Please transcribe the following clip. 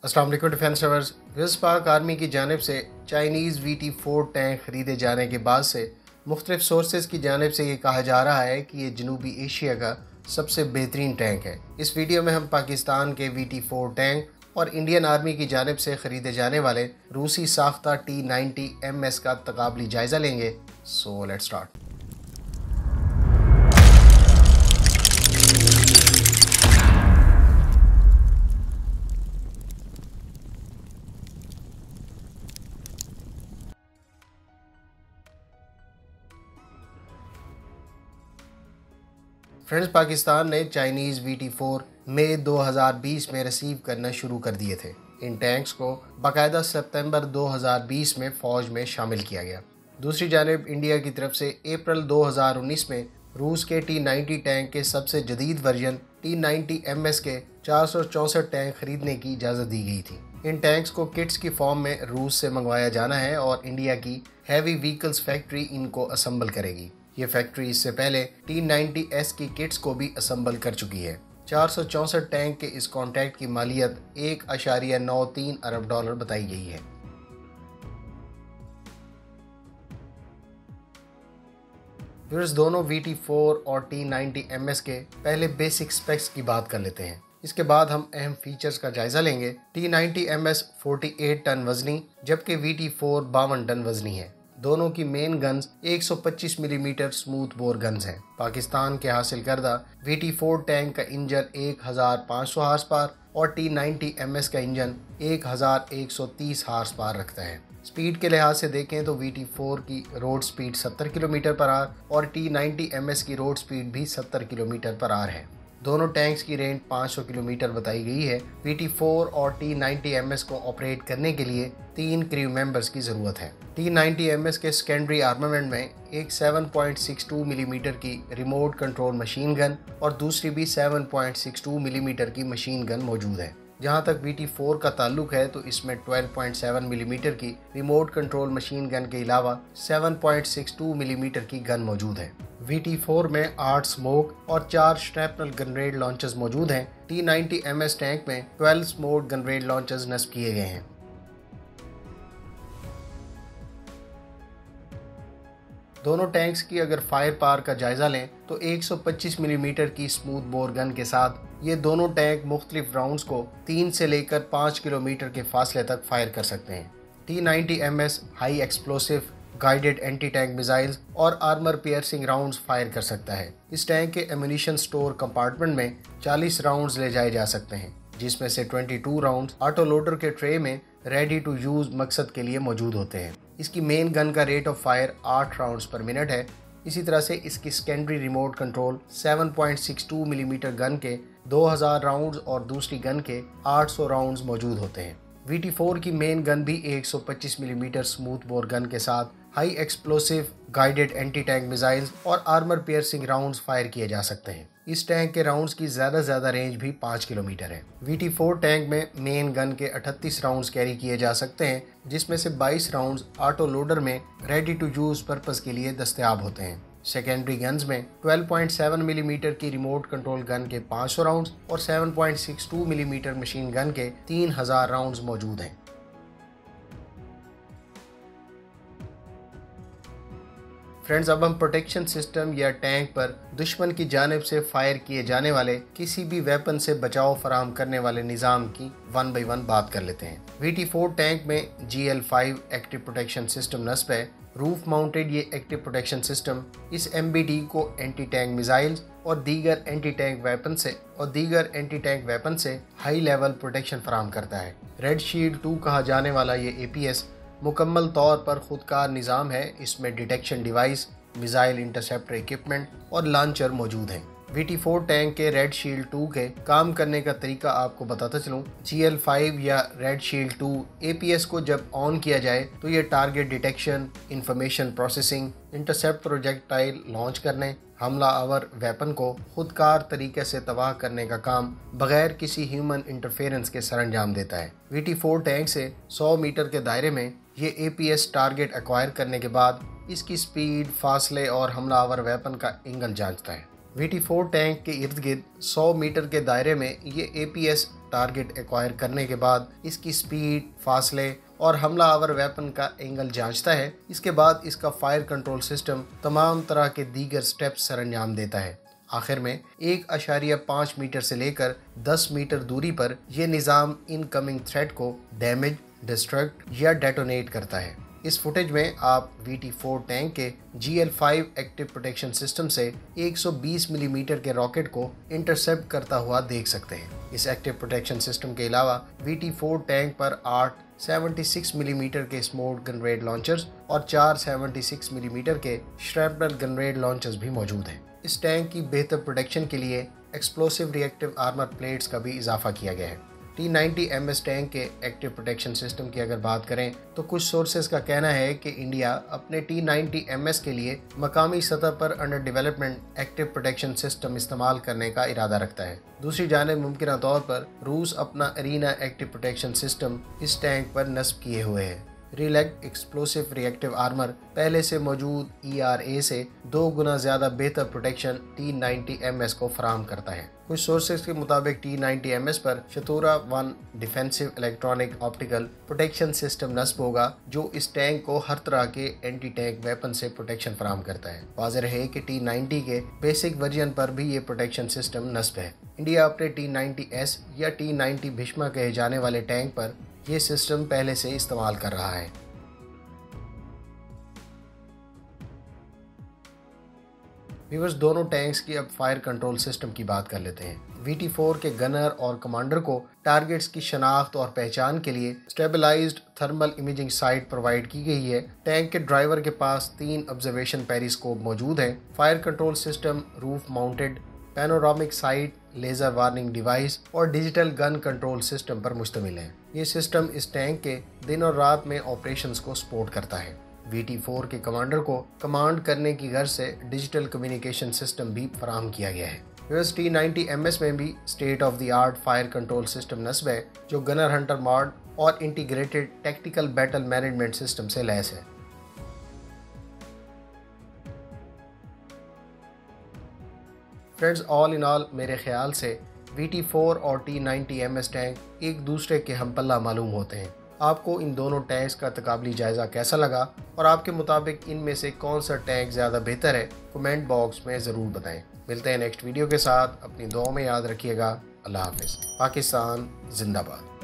अस्सलाम वालेकुम defence lovers. Waste पाक आर्मी की जानिब से चाइनीज़ VT-4 टैंक ख़रीदे जाने के बाद से मुख्तलिफ सोर्सेज की जानिब से ये कहा जा रहा है कि ये जनूबी एशिया का सबसे बेहतरीन टैंक है। इस वीडियो में हम पाकिस्तान के VT-4 टैंक और इंडियन आर्मी की जानिब से ख़रीदे जाने वाले रूसी साख्ता T-90 MS का तकाबली जायज़ा लेंगे। So let's start. Friends, Pakistan ने चाइनीज़ VT-4 मई 2020 में रिसीव करना शुरू कर दिए थे। इन टैंक्स को बाकायदा सितंबर 2020 में फ़ौज में शामिल किया गया। दूसरी जानिब इंडिया की तरफ से अप्रैल 2019 में रूस के T-90 टैंक के सबसे जदीद वर्जन T-90 MS के 464 टैंक खरीदने की इजाज़त दी गई थी। इन टैंक्स को किट्स की फॉर्म में रूस से मंगवाया जाना है और इंडिया की हैवी व्हीकल्स फैक्ट्री इनको असम्बल करेगी। ये फैक्ट्री इससे पहले T-90S की किट्स को भी असम्बल कर चुकी है। 464 टैंक के इस कॉन्ट्रैक्ट की मालियत $1.93 अरब बताई गई है। व्यूअर्स, दोनों VT-4 और T-90 MS के पहले बेसिक स्पेक्स की बात कर लेते हैं। इसके बाद हम अहम फीचर्स का जायजा लेंगे। T-90 MS 48 टन वजनी जबकि VT-4 52 टन वजनी है। दोनों की main guns 125 millimetre smooth bore guns हैं। पाकिस्तान के हासिल करदा VT-4 टैंक का इंजन 1500 हार्स पावर और T-90 MS का इंजन 1130 हार्स पावर रखता है। स्पीड के लिहाज से देखें तो VT-4 की road speed 70 kilometre per hour और T-90 MS की रोड स्पीड भी 70 किलोमीटर पर आवर है। दोनों टैंक्स की रेंज 500 किलोमीटर बताई गई है। VT-4 और T-90 MS को ऑपरेट करने के लिए 3 क्रू मेंबर्स की ज़रूरत है। T-90 MS के सेकेंडरी आर्मामेंट में एक 7.62 मिलीमीटर की रिमोट कंट्रोल मशीन गन और दूसरी भी 7.62 मिलीमीटर की मशीन गन मौजूद है। जहां तक VT-4 का ताल्लुक है तो इसमें 12.7 मिलीमीटर की रिमोट कंट्रोल मशीन गन के अलावा 7.62 मिलीमीटर की गन मौजूद है। VT-4 में 8 स्मोक और 4 स्ट्रैपनल गनरेड लॉन्चर्स मौजूद हैं। T-90 MS टैंक में 12 स्मोक गनरेड लॉन्चर्स नस्ब किए गए हैं। दोनों टैंक्स की अगर फायर पावर का जायजा लें तो 125 मिलीमीटर की स्मूथ बोर गन के साथ ये दोनों टैंक मुख्तलिफ राउंड्स को 3 से लेकर 5 किलोमीटर के फासले तक फायर कर सकते हैं। T-90 MS high explosive guided anti tank missiles और आर्मर पियर्सिंग राउंड्स फायर कर सकता है। इस टैंक के एम्यूनिशन स्टोर कंपार्टमेंट में 40 राउंड्स ले जाए जा सकते हैं, जिसमें से 22 राउंड्स ऑटो लोडर के ट्रे में रेडी टू यूज मकसद के लिए मौजूद होते हैं। इसकी मेन गन का रेट ऑफ फायर 8 राउंड्स पर मिनट है। इसी तरह से इसकी secondary remote control 7.62 millimetre gun के 2000 राउंड्स और दूसरी गन के 800 राउंड्स मौजूद होते हैं। VT-4 की मेन गन भी 125 मिलीमीटर स्मूथ बोर गन के साथ high explosive guided anti tank missiles और आर्मर पियर्सिंग राउंड्स फायर किए जा सकते हैं। इस टैंक के राउंड्स की ज़्यादा रेंज भी 5 किलोमीटर है। VT-4 टैंक में मेन गन के 38 राउंड्स कैरी किए जा सकते हैं, जिसमें से 22 राउंड्स ऑटो लोडर में रेडी टू यूज पर्पस के लिए दस्तयाब होते हैं। सेकेंडरी गन्स में 12.7 मिलीमीटर की रिमोट कंट्रोल गन के 500 राउंड्स और 7.62 मिलीमीटर मशीन गन के 3000 राउंड्स मौजूद हैं। फ्रेंड्स, अब हम प्रोटेक्शन सिस्टम या टैंक पर दुश्मन की जानिब से फायर किए जाने वाले किसी भी वेपन से बचाव फराहम करने वाले निज़ाम की 1 बाई 1 बात कर लेते हैं। VT-4 टैंक में GL5 एक्टिव प्रोटेक्शन सिस्टम नस्ब है। रूफ माउंटेड ये एक्टिव प्रोटेक्शन सिस्टम इस MBT को एंटी टैंक मिसाइल्स और दीगर एंटी टैंक वेपन से हाई लेवल प्रोटेक्शन फराहम करता है। रेड शील्ड 2 कहा जाने वाला ये APS मुकम्मल तौर पर खुदकार निज़ाम है। इसमें detection device, missile interceptor equipment और लॉन्चर मौजूद हैं। VT-4 टैंक के रेड शील्ड 2 के काम करने का तरीका आपको बताता चलूँ। GL5 या रेड शील्ड 2 APS को जब ऑन किया जाए तो ये target detection, information processing, intercept projectile launch करने, हमला आवर वेपन को खुदकार तरीके से तबाह करने का काम बगैर किसी ह्यूमन इंटरफेरेंस के सरंजाम देता है। VT-4 टैंक से 100 मीटर के दायरे में ये APS टारगेट एक्वायर करने के बाद इसकी स्पीड, फासले और हमलावर वेपन का एंगल जांचता है। VT4 टैंक के इर्द गिर्द 100 मीटर के दायरे में ये APS टारगेट एक्वायर करने के बाद इसकी स्पीड, फासले और हमलावर वेपन का एंगल जांचता है। इसके बाद इसका फायर कंट्रोल सिस्टम तमाम तरह के दीगर स्टेप्स सरअंजाम देता है। आखिर में 1.5 मीटर से लेकर 10 मीटर दूरी पर यह निज़ाम इनकमिंग थ्रेट को डैमेज, डिस्ट्रक्ट या डेटोनेट करता है। इस फुटेज में आप VT4 टैंक के GL5 एक्टिव प्रोटेक्शन सिस्टम से 120 मिलीमीटर के रॉकेट को इंटरसेप्ट करता हुआ देख सकते हैं। इस एक्टिव प्रोटेक्शन सिस्टम के अलावा VT4 टैंक पर 8 76 मिलीमीटर के स्मोक गनरेड लॉन्चर्स और 4 76 मिलीमीटर के श्रैपनल गनरेड लॉन्चर्स भी मौजूद हैं। इस टैंक की बेहतर प्रोटेक्शन के लिए एक्सप्लोसिव रिएक्टिव आर्मर प्लेट्स का भी इजाफा किया गया है। T90 MS टैंक के एक्टिव प्रोटेक्शन सिस्टम की अगर बात करें तो कुछ सोर्सेज का कहना है कि इंडिया अपने T90 MS के लिए मकामी सतह पर under development active protection system इस्तेमाल करने का इरादा रखता है। दूसरी जानिब मुमकिन तौर पर रूस अपना अरीना एक्टिव प्रोटेक्शन सिस्टम इस टैंक पर नस्ब किए हुए है। रिलेक्ट एक्सप्लोसिव रिएक्टिव आर्मर पहले से मौजूद ERA से 2 गुना ज़्यादा बेहतर प्रोटेक्शन T90 MS को फराहम करता है। कुछ सोर्सेज के मुताबिक T90 MS पर Shtora 1 defensive electronic optical protection system नस्ब होगा जो इस टैंक को हर तरह के एंटी टैंक वेपन से प्रोटेक्शन फराहम करता है। वाज़ेह है कि T90 के बेसिक वर्जन पर भी ये प्रोटेक्शन सिस्टम नस्ब है। इंडिया अपने T90S या T90 भीष्मा कहे जाने वाले टैंक पर ये सिस्टम पहले से इस्तेमाल कर रहा है। व्यूअर्स, दोनों टैंक्स की अब फायर कंट्रोल सिस्टम की बात कर लेते हैं। VT4 के गनर और कमांडर को टारगेट्स की शनाख्त और पहचान के लिए stabilized thermal imaging sight provide की गई है। टैंक के ड्राइवर के पास 3 ऑब्जर्वेशन पेरिस्कोप मौजूद हैं। Fire control system roof mounted panoramic site, laser warning device और डिजिटल गन कंट्रोल सिस्टम पर मुश्तमिल है। ये सिस्टम इस टैंक के दिन और रात में ऑपरेशंस को सपोर्ट करता है। VT4 के कमांडर को कमांड करने की गर्ज से डिजिटल कम्युनिकेशन सिस्टम भी फराहम किया गया है। T90 MS में भी state of the art fire control system नस्ब है जो गनर हंटर मॉड और integrated tactical battle management system से लैस है। फ्रेंड्स, ऑल इन ऑल मेरे ख्याल से VT4 और T90 MS टैंक एक दूसरे के हमपल्ला मालूम होते हैं। आपको इन दोनों टैंक्स का तकाबली जायज़ा कैसा लगा और आपके मुताबिक इनमें से कौन सा टैंक ज़्यादा बेहतर है, कमेंट बॉक्स में ज़रूर बताएं। मिलते हैं नेक्स्ट वीडियो के साथ। अपनी दुआओं में याद रखिएगा। अल्लाह हाफिज़। पाकिस्तान जिंदाबाद।